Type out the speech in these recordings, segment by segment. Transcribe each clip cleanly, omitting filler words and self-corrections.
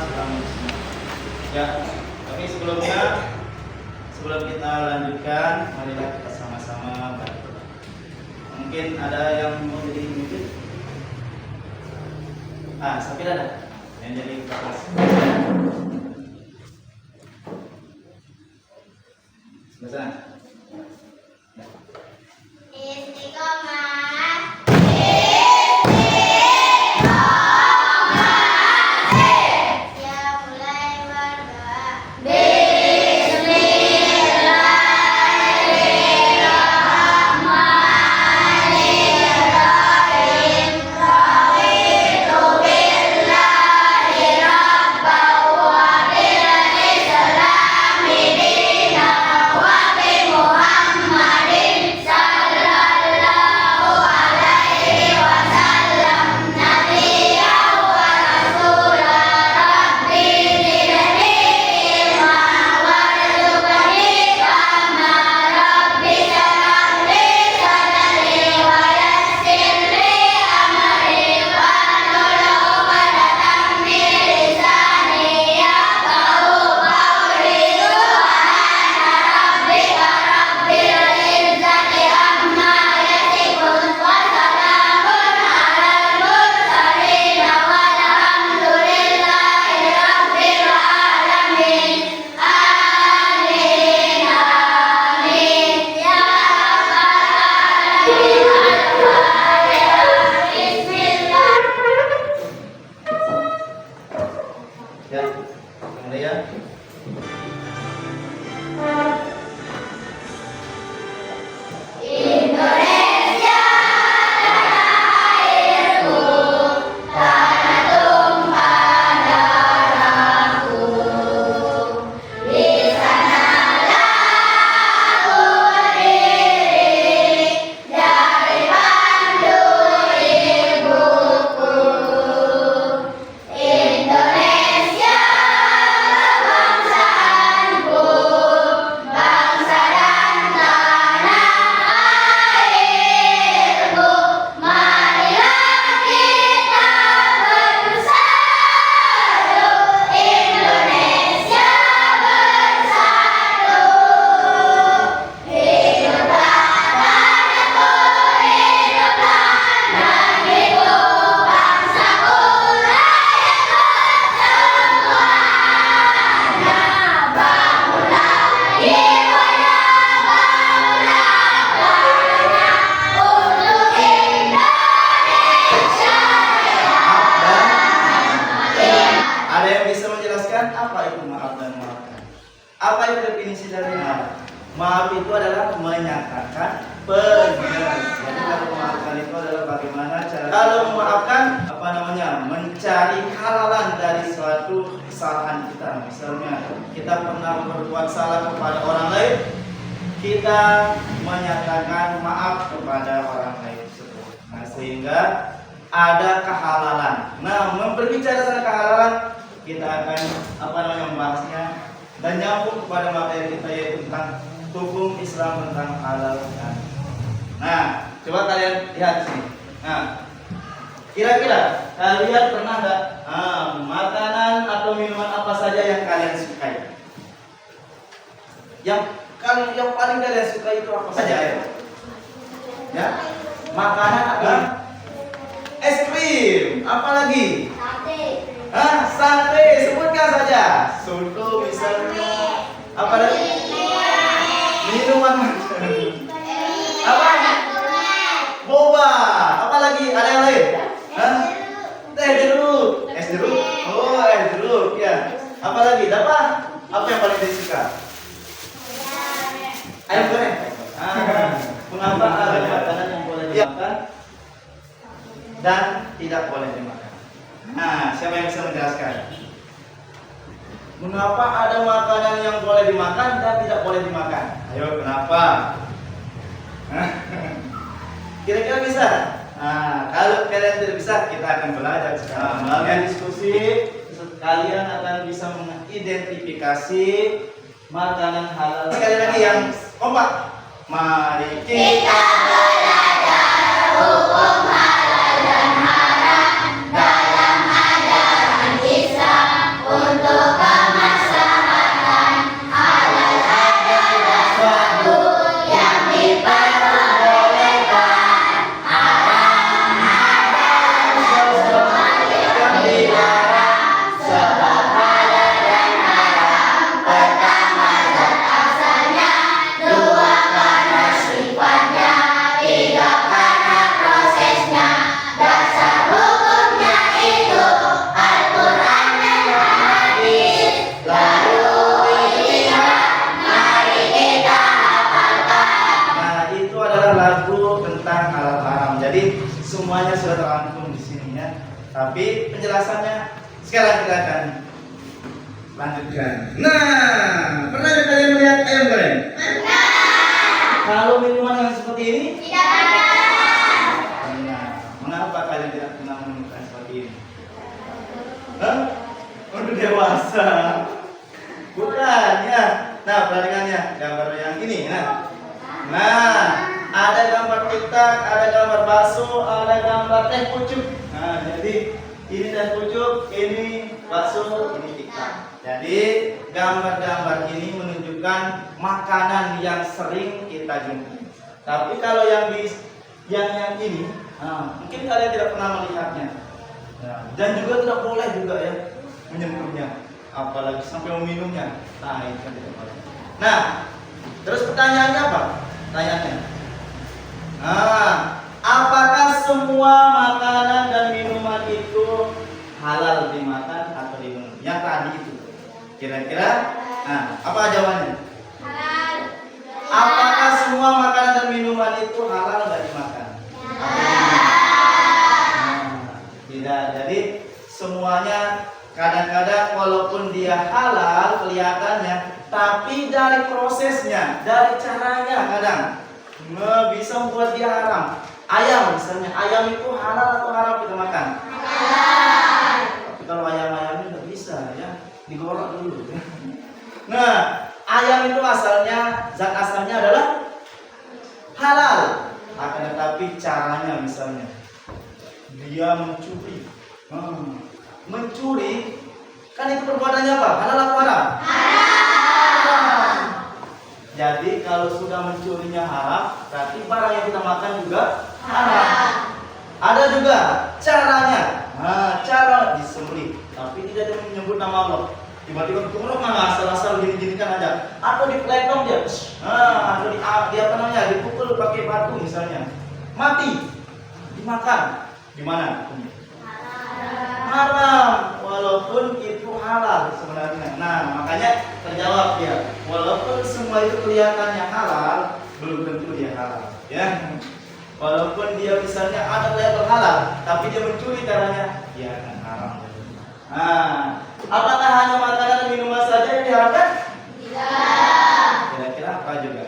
Islamisme. Ya, tapi sebelum kita lanjutkan, marilah kita sama-sama berdoa. Mungkin ada yang mau jadi mungkin? Sapir ada yang jadi kelas. Sebelah sana. Apa itu definisi dari maaf? Maaf itu adalah menyatakan benar. Jadi kalau memaafkan itu adalah bagaimana cara. Kalau memaafkan mencari halalan dari suatu kesalahan kita. Misalnya kita pernah berbuat salah kepada orang lain, kita menyatakan maaf kepada orang lain tersebut. Nah, sehingga ada kehalalan. Nah, berbicara tentang kehalalan, kita akan membahasnya dan nyambung kepada materi kita, yaitu tentang hukum Islam tentang halal. Nah, coba kalian lihat sini. Nah, kira-kira kalian pernah nggak makanan atau minuman apa saja yang kalian sukai? Yang paling kalian suka itu apa saja ya? Ya, makanan apa? Es krim. Apa lagi? Sate. Sebutkan saja. Soto misalnya. Apa lagi? Minuman macam apa? Boba. Apa lagi? Ada yang lain? Teh jeruk. Es jeruk. Oh, es jeruk ya. Apa lagi? Dapat? Apa yang paling disuka? Ayam goreng. Mengapa ada makanan yang boleh dimakan dan tidak boleh dimakan? Nah, siapa yang bisa menjelaskan? Mengapa ada makanan yang boleh dimakan dan tidak boleh dimakan? Ayo, kenapa? Kira-kira bisa? Nah, kalau kalian tidak bisa, kita akan belajar sekarang. Melalui diskusi, kalian akan bisa mengidentifikasi makanan halal. Sekali lagi yang kompak. Mari kita belajar hukum halal dan haram dalam ajaran Islam. Tapi penjelasannya sekarang kita akan lanjutkan. Nah, pernah kalian melihat ayam goreng? Pernah. Kalau minuman yang seperti ini? Tidak pernah. Nah, mengapa kalian tidak pernah menemukan seperti ini? Hah? Untuk dewasa. Bukan ya. Nah, perhatikannya gambar yang ini. Nah, ada gambar tiktak, ada gambar bakso, ada gambar teh pucuk. Nah, jadi ini teh pucuk, ini bakso, ini tiktak. Jadi gambar-gambar ini menunjukkan makanan yang sering kita jumpai. Tapi kalau yang ini, mungkin kalian tidak pernah melihatnya. Dan juga tidak boleh juga ya menyentuhnya, apalagi sampai meminumnya. Nah, itu kan tidak boleh. Nah, terus pertanyaannya apa? Apakah semua makanan dan minuman itu halal dimakan atau diminum? Yang tadi itu. Kira-kira, apa jawabannya? Halal. Apakah semua makanan dan minuman itu halal nggak dimakan? Tidak. Jadi semuanya kadang-kadang walaupun dia halal kelihatannya, tapi dari prosesnya, dari caranya kadang bisa membuat dia haram. Ayam misalnya, ayam itu halal atau haram kita makan? Halal. Tapi kalau ayam-ayamnya nggak bisa ya, digorok dulu. Nah, ayam itu zat asalnya adalah halal. Akan tetapi caranya misalnya dia mencuri. Mencuri kan itu perbuatannya apa? Halal atau haram? Haram. Jadi kalau sudah mencurinya haram, berarti barang yang kita makan juga haram. Ada juga caranya. Cara disembelih, tapi tidak menyebut nama Allah. Tiba-tiba turun asal-asal gini-gini kan aja. Atau dipelotong dia. Atau dipukul pakai batu misalnya. Mati. Dimakan. Gimana? Haram, walaupun itu halal sebenarnya. Nah, makanya terjawab ya, walaupun semua itu kelihatannya halal, belum tentu dia halal ya. Walaupun dia misalnya ada level halal, tapi dia mencuri caranya, dia akan haram. Nah, apakah hanya makanan dan minuman saja yang diharamkan? Tidak. Kira-kira apa juga?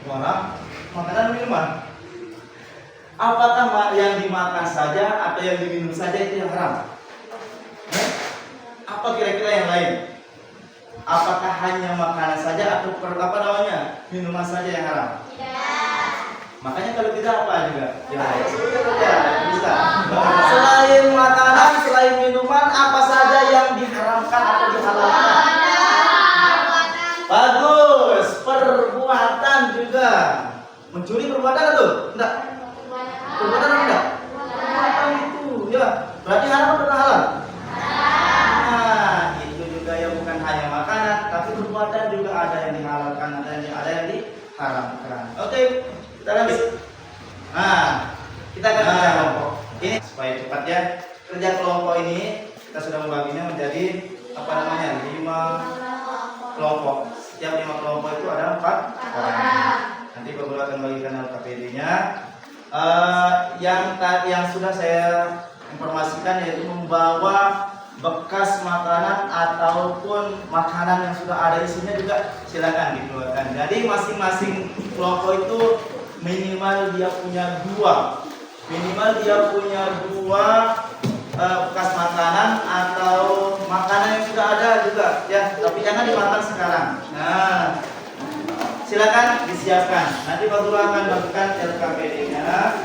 Barang, makanan dan minuman. Apakah yang dimakan saja atau yang diminum saja itu yang haram? Apa kira-kira yang lain? Apakah hanya makanan saja atau minuman saja yang haram? Tidak. Makanya kalau tidak apa juga? Ya, bisa. Selain makanan, selain minuman, apa saja yang diharamkan atau dihalalkan? Bagus. Perbuatan juga. Mencuri perbuatan atau enggak? Perbuatan apa enggak? Perbuatan itu ya. Berarti haram atau halal? Nah, itu juga ya, bukan hanya makanan, tapi perbuatan juga ada yang dihalalkan, ada yang diharamkan. Oke, kita lanjut. Nah, kita akan kerja kelompok. Ini supaya cepat ya. Kerja kelompok ini kita sudah membaginya menjadi 5 kelompok. Setiap 5 kelompok itu ada 4 orang. Nanti Pak Guru akan bagikan LKPD-nya. Yang sudah saya informasikan yaitu membawa bekas makanan ataupun makanan yang sudah ada isinya juga silakan dikeluarkan. Jadi masing-masing kelompok itu minimal dia punya dua bekas makanan atau makanan yang sudah ada juga ya, tapi jangan dimakan sekarang. Nah, silakan disiapkan. Nanti Pak Guru akan bagikan LKPD-nya.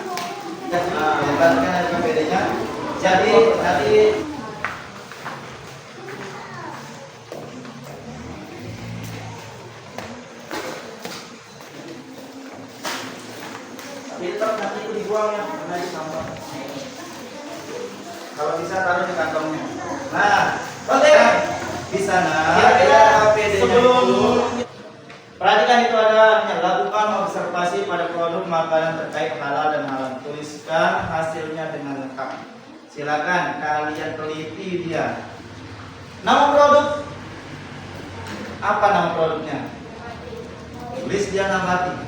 Jadi nanti filter nanti itu dibuang ya, karena di sampah. Kalau bisa taruh di kantongnya. Nah, oke. Di sana kira-kira sebelum perhatikan itu ada lakukan observasi pada produk makanan terkait halal dan haram. Tuliskan hasilnya dengan lengkap. Silakan kalian teliti dia. Nama produk. Apa nama produknya? Tulis dia nabati.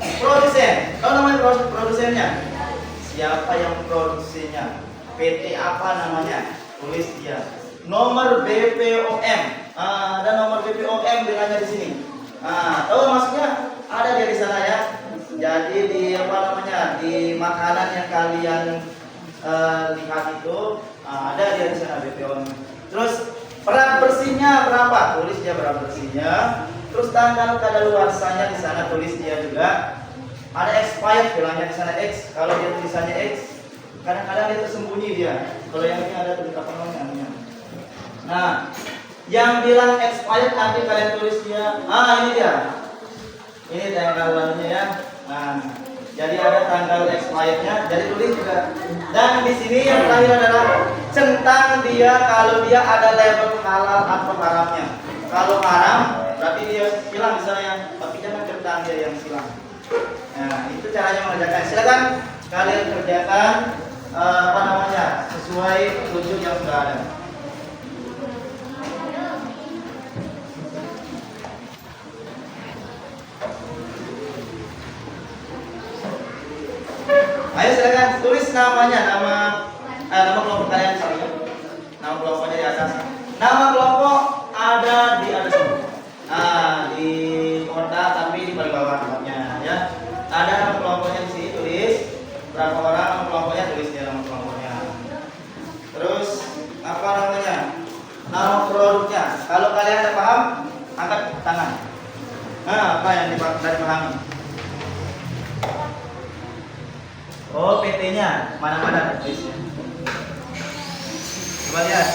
Produsen. Tahu namanya produsennya? siapa yang produksinya, PT apa namanya, tulis dia. Nomor BPOM, ada nomor BPOM bilangnya di sini. Tahu maksudnya? Ada di sana ya. Jadi di apa namanya, di makanan yang kalian lihat itu ada di sana BPOM. Terus berat bersihnya berapa? Tulis dia berat bersihnya. Terus tanggal kadaluarsanya di sana tulis dia juga. Ada expired bilangnya di sana X. Kalau dia tulisannya X, kadang-kadang dia tersembunyi dia. Kalau yang ini ada tulis apa namanya. Nah, yang bilang expired nanti kalian tulis dia. Ini dia. Ini tanggalannya ya. Nah, jadi ada tanggal expirednya. Jadi tulis juga. Dan di sini yang terakhir adalah centang dia kalau dia ada label halal atau haramnya. Kalau haram berarti dia silang misalnya, tapi jangan centang dia yang silang. Nah, itu caranya mengerjakan. Silakan kalian kerjakan apa namanya, sesuai petunjuk yang sudah ada. Ayo silakan tulis namanya, nama kelompok kalian di sini. Nama kelompoknya di atas. Nama kelompok ada di atas sini. Di kotak tapi di paling bawah tempatnya ya. Ada nama kelompoknya di sini, tulis berapa orang nama kelompoknya, tulis dia nama kelompoknya. Terus apa namanya? Nama produknya. Kalau kalian ada paham, angkat tangan. Apa yang dipahami? Oh, PT-nya mana-mana tulisnya. Coba lihat.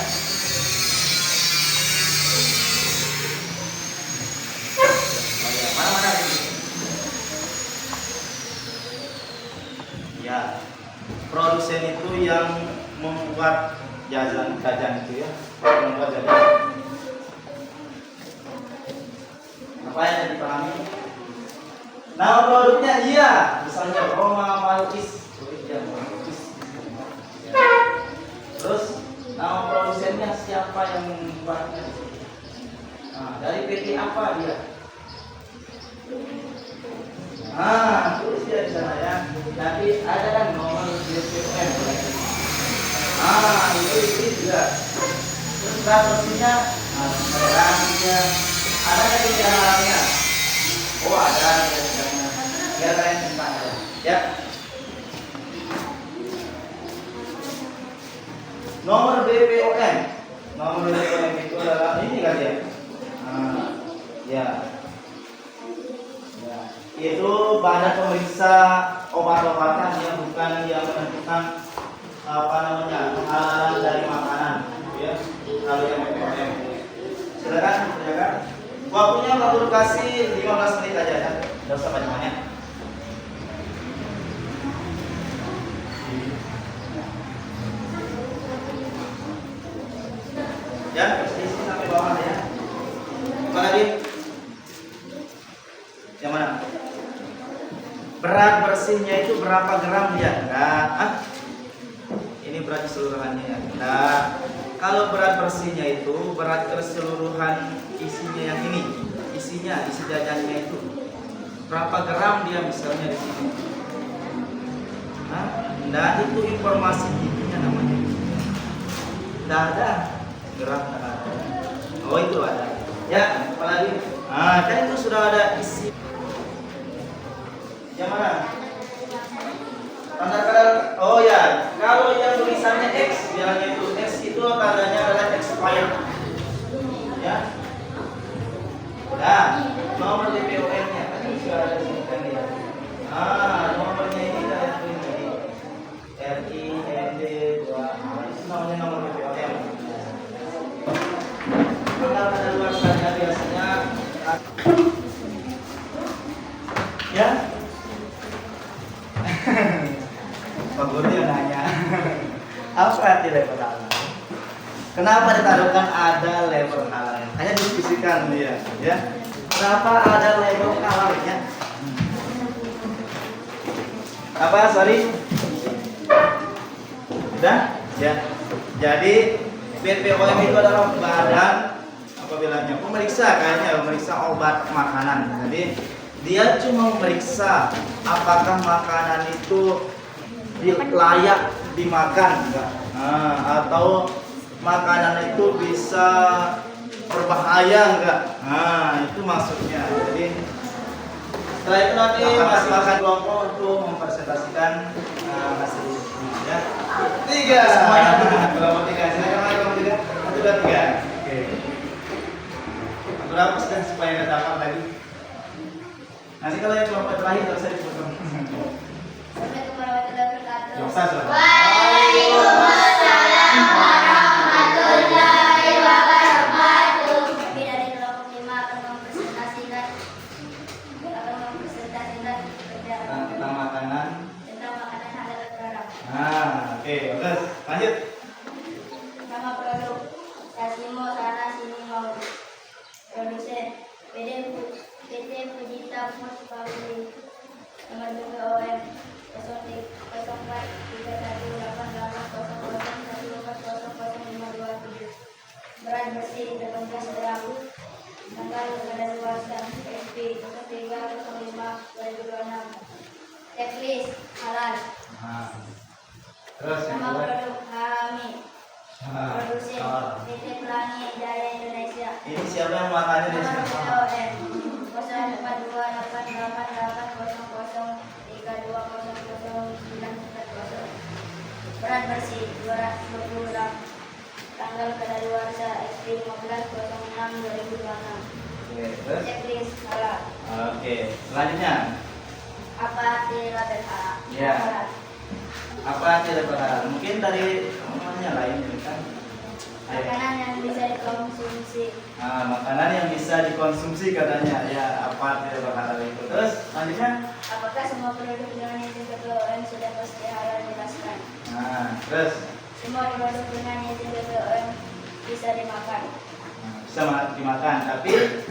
Mana-mana ini. Ya. Produsen itu yang membuat jajan itu ya. Membuat jajan. Apa yang dipahami? Nama produknya iya, misalnya Roma Malkis. Terus nama produsennya siapa yang membuatnya? Dari PT apa dia? Tulis dia di sana ya. Nanti ada kan nomor BPOM. Itu juga. Terus transfernya, barangnya, ada kan di dalamnya? Oh ada di dalamnya. Biar kalian simpan ya. Nomor BPOM. Nomor BPOM itu adalah ini kan ya. Ya. Itu badan pemeriksa obat-obatan yang bukan yang menentukan apa namanya, penghalalan dari makanan, ya. Kalau yang BPOM. Silakan. Waktunya aku kasih 15 menit aja ya. Enggak usah banyak-banyak. Ya, isi sampai bawah ya. Apa lagi? Yang mana? Berat bersihnya itu berapa gram dia? Ini berat keseluruhannya ya. Kalau berat bersihnya itu berat keseluruhan isinya yang ini. Isi jajannya itu berapa gram dia misalnya di sini? Nah, itu informasi giginya namanya. Tidak ada. Gerak oh itu ada ya, apalagi kan itu sudah ada isi yang mana tanda oh ya, kalau yang tulisannya X bilangnya itu X itu tandanya adalah expired ya. Nah, nomor BPOM nya kan sudah ada di sini ya. Nomornya ini ada ini RIND 2 itu namanya nomor BPOM. Tanggal kadaluarsanya biasanya ya. Pak Guru dia nanya apa arti level halal? Kenapa ditaruhkan ada level halalnya? Hanya diskusikan dia ya. Kenapa ada level halalnya? Apa sorry? Sudah? Ya. Jadi BPOM itu adalah badan apa bilangnya, pemeriksa obat makanan. Jadi dia cuma memeriksa apakah makanan itu layak dimakan enggak? Atau makanan itu bisa berbahaya enggak? Itu maksudnya. Jadi setelah itu nanti makan kelompok untuk mempresentasikan hasil ini ya. 3 semuanya kelompok 3. Silakan kelompok 3. 1 2 3. Oke. Berapa supaya nggak dapat lagi? Nanti kalau yang kelompok terakhir nggak usah dipotong. Assalamualaikum warahmatullahi wabarakatuh. Waalaikumsalam warahmatullahi wabarakatuh. Kami dari kelompok 5 akan mempresentasikan tentang makanan halal dan haram. Oke, bagus. Lanjut. Nama produk Sasimo sana sini mau. Produsen PT Fujita Food Family. Nomor BPOM 03188800104052. Berat bersih 18 gram. Tanggal kadaluarsa SP 0305/2026. Checklist halal. Terus yang Nama kedua. produk Harami. Produsen PT Pelangi Jaya Indonesia. Ini siapa yang makannya di Nomor sini? BPOM 04288800320940. Berat bersih 220 gram. Tanggal kadaluarsa SP 15/06/2026. Oke, terus. Checklist halal. Oke, selanjutnya. Apa arti label halal? Ya. Apa tidak berhalal? Mungkin dari namanya lain ini kan. Makanan yang bisa dikonsumsi. Makanan yang bisa dikonsumsi katanya. Ya, apa tidak berhalal itu. Terus selanjutnya. Apakah semua produk dengan izin BPOM sudah pasti halal? Jelaskan. Terus. Semua produk dengan izin BPOM bisa dimakan. Bisa dimakan, tapi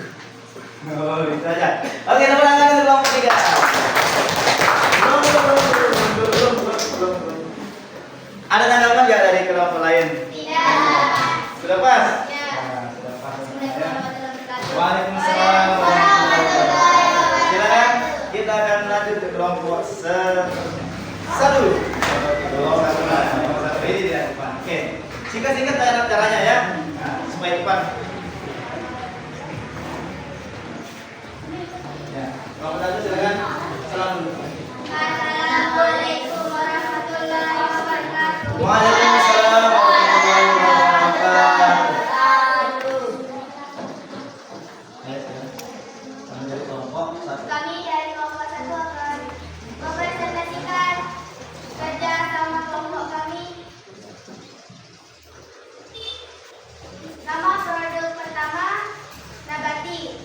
itu aja. Oke, tepuk tangan untuk kelompok 3. Ada tanggapan nggak dari kelompok lain? Tidak. Sudah pas? Ya. Sudah pas. Assalamualaikum warahmatullahi wabarakatuh. Waalaikumsalam warahmatullahi wabarakatuh. Silakan kita akan lanjut ke kelompok satu. Ini dia depan. Oke, singkat-singkat caranya ya, supaya depan. Ya, kelompok satu silakan. Assalamualaikum. Assalamualaikum warahmatullahi wabarakatuh. Waalaikumsalam warahmatullahi wabarakatuh. Kami dari kelompok satu. Kami dari kelompok 1 akan mempresentasikan kerja sama kelompok kami. Nama produk pertama Nabati.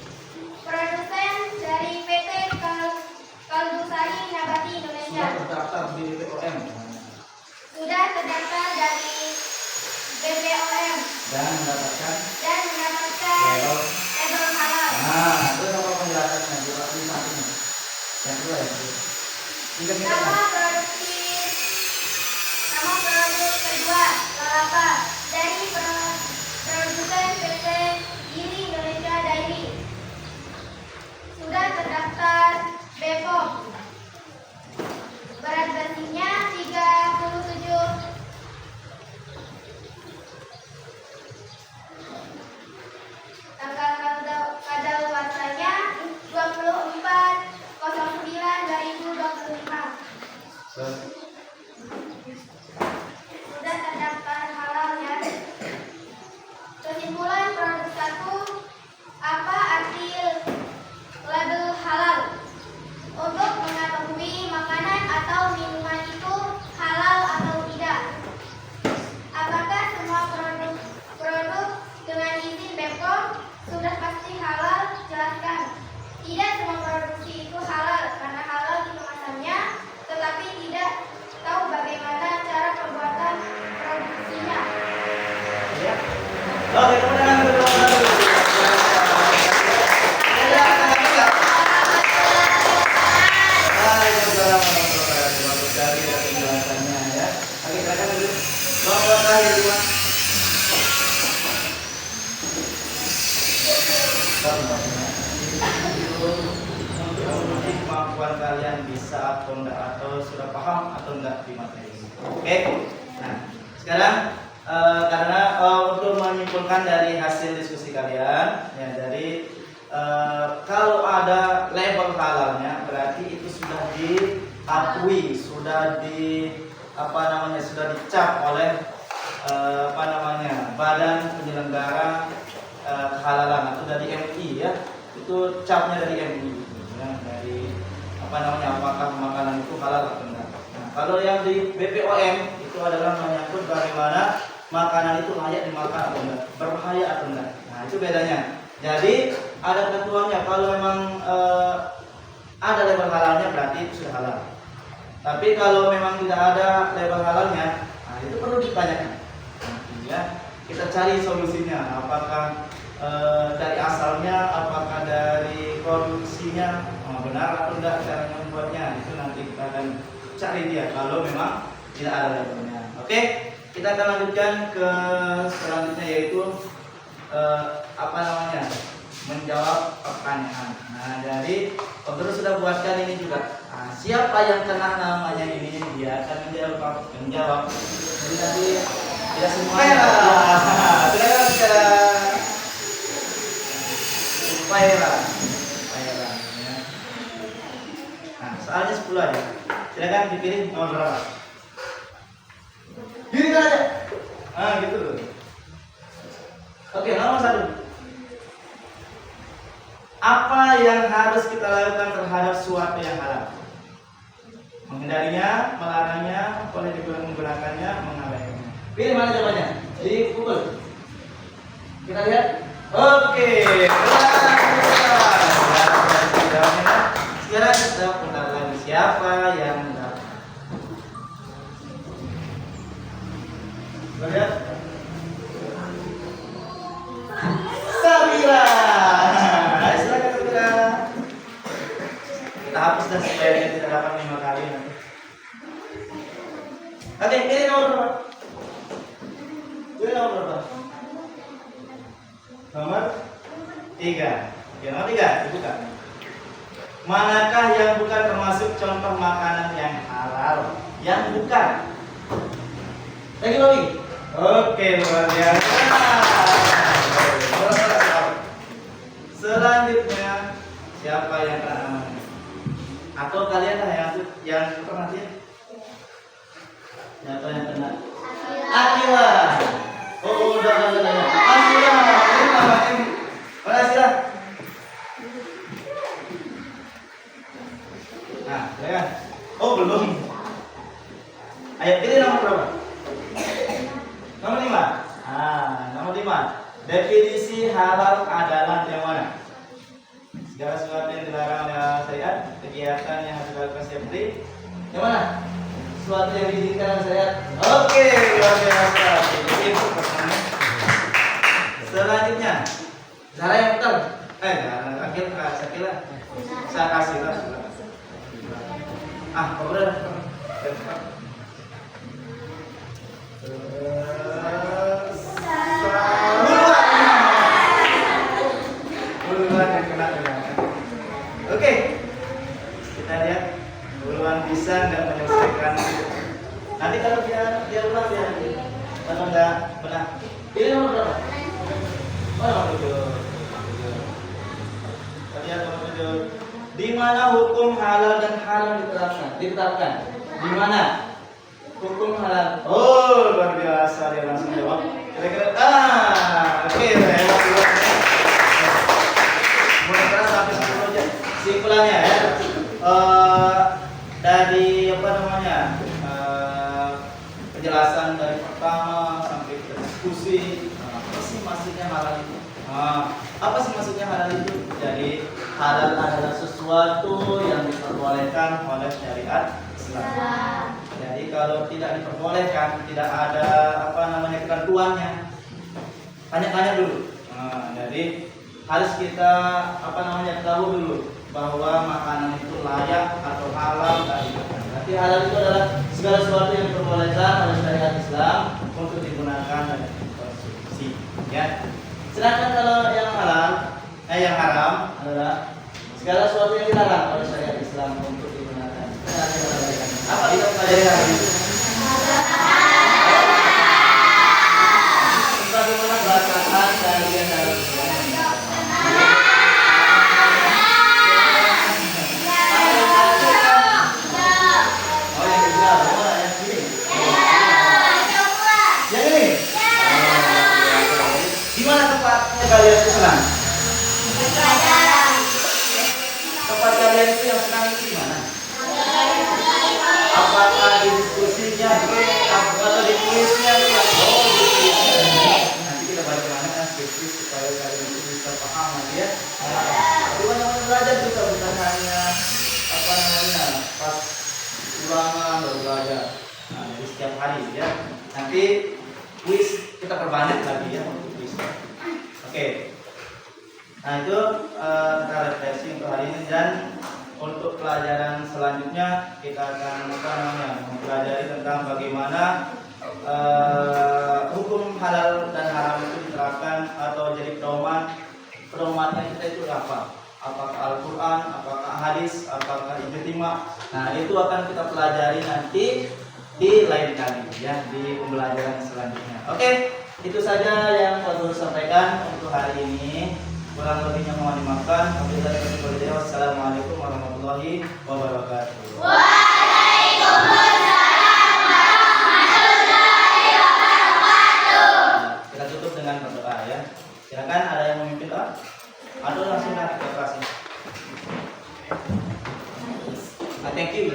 Produsen dari PT Kalbusari Nabati Indonesia. Terdaftar di BPOM Sudah terdaftar dari BPOM dan mendapatkan dan mendapatkan label. label halal. Terus apa penjelasannya? Coba di samping. Yang kedua ya. Singkat-singkat. Nama produk kedua Lalapa dari produsen PT Giri Indonesia Dairy. Sudah terdaftar BPOM. Berat bersihnya 37. Tanggal kadaluarsanya 24/09/2025. Sudah terdaftar halal ya. Kesimpulan produk 1. Apa arti label halal? Untuk mengetahui makanan atau minuman itu halal atau tidak. Apakah semua produk dengan izin BPOM sudah pasti halal? Jelaskan. Tidak semua produksi itu halal karena halal di kemasannya, tetapi tidak tahu bagaimana cara pembuatan produksinya. Ya. Oke, kemudian yang kedua. Waalaikumsalam warahmatullahi wabarakatuh. Dari penjelasannya ya. Oke, silakan dulu. Kelompok terakhir dua. Untuk menguji kemampuan kalian bisa atau enggak atau sudah paham atau enggak di materi ini. Oke. Nah, sekarang karena untuk menyimpulkan dari hasil diskusi kalian, ya dari kalau ada label halalnya berarti itu sudah diakui, sudah sudah dicap oleh Badan Penyelenggara Kehalalan atau dari MUI ya. Itu capnya dari MUI ya, dari apakah makanan itu halal atau enggak. Nah, kalau yang di BPOM itu adalah menyangkut bagaimana makanan itu layak dimakan atau enggak, berbahaya atau enggak. Nah, itu bedanya. Jadi ada ketentuannya, kalau memang ada label halalnya berarti itu sudah halal. Tapi kalau memang tidak ada label halalnya, nah itu perlu ditanyakan. Ya, kita cari solusinya. Apakah dari asalnya, apakah dari produksinya benar atau enggak cara membuatnya, itu nanti kita akan cari dia kalau memang tidak ada labelnya. Oke, kita akan lanjutkan ke selanjutnya yaitu menjawab pertanyaan. Nah, jadi Om sudah buatkan ini juga. Nah, siapa yang kena namanya ini dia akan menjawab. Jadi nanti tidak semuanya. Supaya ya. Nah, soalnya 10 aja. Silakan dipilih nomor berapa. Pilih aja. Ah, gitu loh. Oke, nomor 1. Apa yang harus kita lakukan terhadap suatu yang halal? Menghindarinya, melarangnya, boleh menggunakannya, mengabaikannya. Pilih mana jawabannya? Jadi pukul. Kita lihat. Oke. Sekarang kita putar lagi siapa yang dapat. Lihat. Sabira. Silakan Sabira. Kita hapus dan supaya dia tidak dapat 5 kali nanti. Oke, pilih nomor berapa? Pilih nomor berapa? Nomor 3. Oke, nomor 3 dibuka. Manakah yang bukan termasuk contoh makanan yang halal? Yang bukan. Lagi Bobby. Oke, luar biasa. Selanjutnya siapa yang kena namanya? Atau kalian lah yang pernah lihat? Siapa yang kena? Akila. Oh, udah. Akila. Ini namanya. Mana Akila? Nah, silakan. Oh, belum. Ayo pilih nomor berapa? Nomor 5. Nomor 5. Definisi halal adalah yang mana? Segala sesuatu yang dilarang oleh syariat, kegiatan yang harus dilakukan setiap hari. Yang mana? Sesuatu yang diizinkan oleh syariat. Oke, luar biasa. Itu pertanyaannya. Selanjutnya, cara yang betul. Akhir Syakila. Saya kasih lah. Udah. Oke, kita lihat Buluan bisa nggak menyelesaikan. Nanti kalau dia ulang kalau nggak benar, pilih nomor berapa? Nomor 7. Kita lihat nomor 7. Di mana hukum halal dan haram ditetapkan? Di mana hukum halal? Oh, luar biasa, dia langsung jawab. Kira-kira oke, mulai sampai 10 aja. Simpulannya ya. Dari penjelasan dari pertama sampai ke diskusi, apa sih maksudnya halal itu? Apa sih maksudnya halal itu? Jadi halal adalah sesuatu yang diperbolehkan oleh syariat Islam. Jadi kalau tidak diperbolehkan, tidak ada ketentuannya, tanya-tanya dulu. Jadi harus kita tahu dulu bahwa makanan itu layak atau halal tadi. Berarti halal itu adalah segala sesuatu yang diperbolehkan oleh syariat Islam untuk digunakan dan dikonsumsi. Ya. Sedangkan kalau yang haram adalah segala sesuatu yang dilarang oleh syariat Islam untuk digunakan. pelajari hari ini? Bagaimana bacaan kalian dalam Oh yang kedua, oh yang ini. Yang ini? Di mana tempatnya kalian itu senang? Tempat kalian itu yang senang itu di mana? Apakah di diskusinya atau di kuisnya? Oh, di kuisnya. Nanti kita bagaimana kan skripsi supaya kalian itu bisa paham ya. Tapi banyak belajar juga bukan hanya apa namanya pas ulangan baru belajar. Nah, jadi setiap hari ya. Nanti kuis kita perbanyak lagi ya untuk kuis. Oke. Nah itu kita refleksi untuk hari ini dan untuk pelajaran selanjutnya kita akan apa namanya mempelajari tentang bagaimana hukum halal dan haram itu diterapkan atau jadi pedomannya kita itu apa? Apakah Al-Quran, apakah hadis, apakah ijtima? Nah itu akan kita pelajari nanti di lain kali ya di pembelajaran selanjutnya. Oke, itu saja yang saya perlu sampaikan untuk hari ini. Kurang lebihnya mohon dimaafkan. Wassalamualaikum warahmatullahi wabarakatuh. Waalaikumsalam warahmatullahi wabarakatuh. Kita tutup dengan berdoa ya. Silakan ada yang memimpin doa? Atau langsung kita kasih. Thank you.